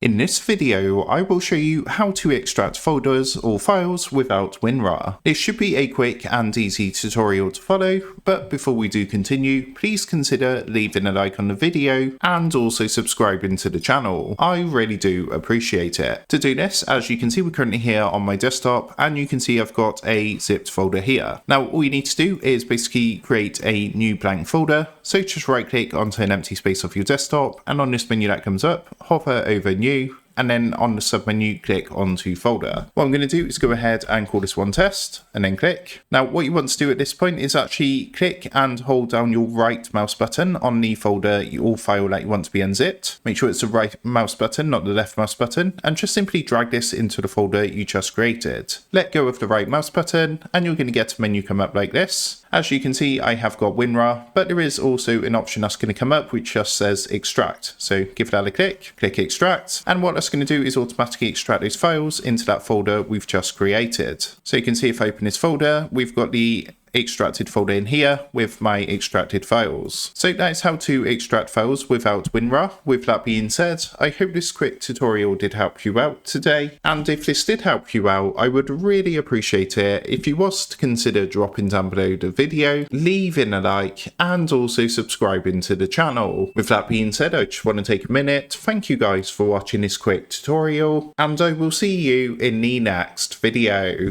In this video, I will show you how to extract folders or files without WinRAR. This should be a quick and easy tutorial to follow, but before we do continue, please consider leaving a like on the video and also subscribing to the channel. I really do appreciate it. To do this, as you can see, we're currently here on my desktop and you can see I've got a zipped folder here. Now, all you need to do is basically create a new blank folder. So just right click onto an empty space of your desktop, and on this menu that comes up, hover over new, and then on the submenu click onto folder. What I'm going to do is go ahead and call this one test and then click. Now what you want to do at this point is actually click and hold down your right mouse button on the folder or file that you want to be unzipped. Make sure it's the right mouse button, not the left mouse button, and just simply drag this into the folder you just created. Let go of the right mouse button and you're going to get a menu come up like this. As you can see, I have got WinRAR, but there is also an option that's going to come up which just says extract. So give that a click, click extract, and what that's going to do is automatically extract those files into that folder we've just created. So you can see if I open this folder, we've got the extracted folder in here with my extracted files. So that's how to extract files without WinRAR. With that being said, I hope this quick tutorial did help you out today, and if this did help you out, I would really appreciate it if you was to consider dropping down below the video, leaving a like, and also subscribing to the channel. With that being said, I just want to take a minute, thank you guys for watching this quick tutorial, and I will see you in the next video.